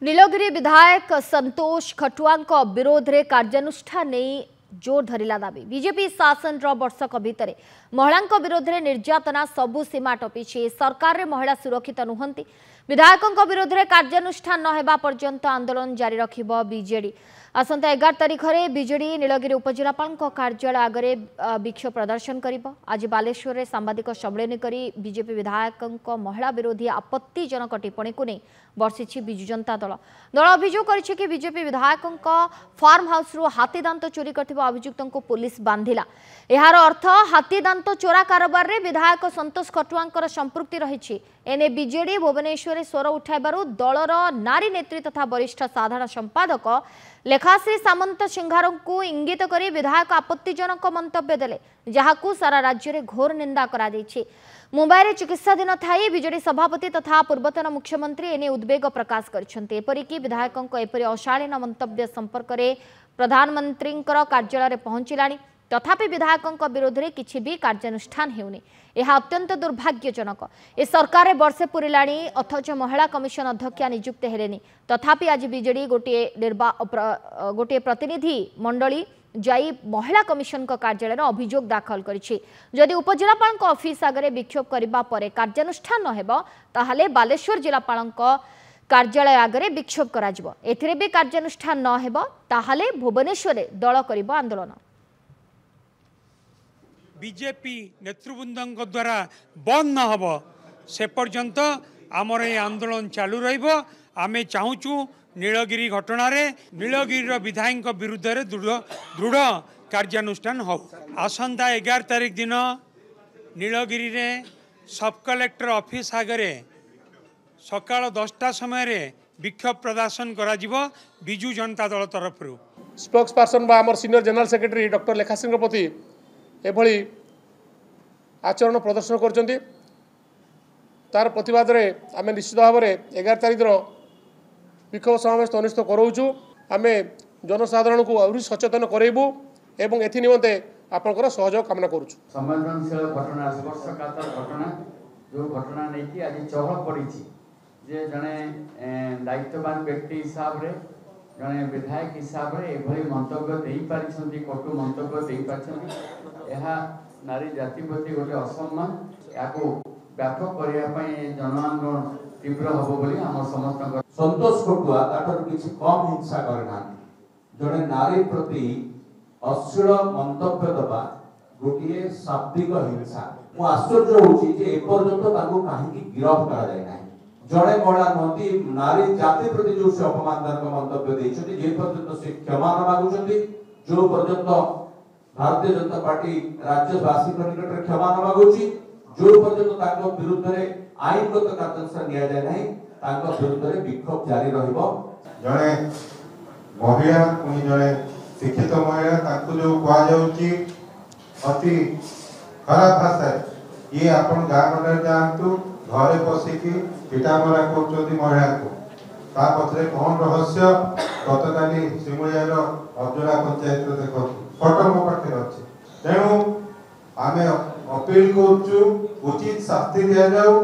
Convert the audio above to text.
नीलगिरी विधायक संतोष खटुआ विरोध में कार्यानुष्ठान नहीं जोर धरिला दाबी। बीजेपी शासन वर्षक भितर महिला विरोध में निर्यातना सबु सीमा टपिछि। सरकार रे महिला सुरक्षित नुहंती। विधायकों विरोध में कार्यानुष्ठान न हेबा पर्यंत आंदोलन जारी रखिब बीजेडी। आसंता 11 तारिख में बीजेडी नीलगिरी उपजिलापाल कार्यालय आगे विक्षोभ प्रदर्शन करिब। आज बालेश्वर में सांबादिक सम्मेलन करी बीजेपी विधायकों महिला विरोधी आपत्तिजनक टिप्पणी को नहीं बर्षिछि बिजु जनता दल। दल अभियोग करिछि कि बीजेपी विधायकों फार्म हाउस रु हाथी दांत चोरी करथिबा अभियुक्तों को पुलिस बांधिला। यार अर्थ हाथी दांत चोरा कारोबार रे विधायक संतोष खटुआंकर संपृक्ति रहिछि। एने बीजेडी भुवनेश्वर स्वर उठाइबारु दलर नारी नेत्री तथा वरिष्ठ साधारण संपादक लेखाश्री सामंत सिंघार को इंगित करी विधायक आपत्तिजनक मंतव्य देले, जहाकू सारा राज्य में घोर निंदा करा दैछि। मुंबई में चिकित्साधीन थाई बीजेडी सभापति तथा पूर्वतन मुख्यमंत्री एने उद्वेग प्रकाश करछन्ते। एपरिकी विधायकों एपरि अशालीन मंतव्य संपर्क में प्रधानमंत्री कार्यालय पहुंचलानी, तथापि विधायकों विरोध में किसी भी कार्यानुष्ठान हेउनी। यह अत्यंत दुर्भाग्यजनक। ए सरकार वर्षे पुरिलाणी अथच महिला कमिशन अध्यक्षा नियुक्त हेलेनी। तथापि आज बीजेडी गोटे प्रतिनिधि मंडली जाई महिला कमिशन कार्यालय अभियोग दाखल करिछि। जदि उपजिलापाल ऑफिस आगे विक्षोभ करबा परे कार्यानुष्ठान न हेबो ताहाले बालेश्वर जिलापाल कार्यालय आगे विक्षोभ कराजिबो। एथिरे भी कार्यानुष्ठान न हेबो ताहाले भुवनेश्वर दल करिबो आंदोलन। बीजेपी नेतृवृंदों द्वारा बंद न हम से पर्यंत आमर ये आंदोलन चालू रहिबो। आमे चाहूचु नीलगिरी घटना रे नीलगिरी विधायक विरुद्ध रे दृढ़ कार्यानुष्ठान हो। आसंता 11 तारिख दिन नीलगिरी रे सब कलेक्टर ऑफिस आगे सकाळ 10टा समय रे विक्षोभ प्रदर्शन करा जिवो बिजु जनता दल तरफ। स्पोक्स पर्सन बा आमर सीनियर जनरल सेक्रेटरी डॉक्टर लेखाश्री प्रति एभली आचरण प्रदर्शन करछन्ती। तार प्रतिवाद रे आमे निश्चित भाव में 11 तारिख दिन विक्षोभ समावेश अनुष्ठित कराऊँ। आम जनसाधारण को आहरी सचेतन करेबू एवं एथि निमंते आपनकर सहयोग कामना करूँ। संवेदनशील घटना स्पर्शकातर घटना जो घटना नहीं कि आज चहल पड़ी जे जड़े दायित्ववान व्यक्ति हिसाब रे जड़े विधायक हिसाब रे एभली मंतव्य दे पारिछन्ती, कटु मंतव्य दे पारिछन्ती। यह नारी जाति प्रति गोटे असम्मान याको व्यापक करने जन आंदोलन तीव्र हम बोली आम समस्त। संतोष खटुआ ताठर किसी कम हिंसा करना जड़े नारी प्रति अश्लील मंतव्य दबा गोटे शाब्दिक हिंसा। मु आश्चर्य होउछि जे एपर्यंत ताको काहेकि गिरफ्त करा जाय नाही। जड़े महिला नदी नारी जाति प्रति जो से अपमानजनक मंतव्य देछथि जे पर्यंत से क्षमा न मागुछथि, जो पर्यंत भारतीय जनता पार्टी राज्यवासी निकट में क्षमा न मागुछि, जो पर्यंत ताको विरुद्ध रे आईनगत कार्यानुष्ठान निया जाय नाही ताको विरुद्ध रे विक्षोभ जारी रहिबो। जड़े महिला पुनी जड़े शिक्षित महिला ताको जो कहा जाउछि अति खराब भाषा ये आपण गाँ मंडल जानतु घरे बसिकी पिटामरा कर महिला को ता पछरे कौन रहस्य गतकाली सिमुलियार अब्दुल्ला पंचायत देखो फोटो मो पाखे अच्छे। तेणु आमे अपील करूँ उचित शास्ति दिया जाऊ।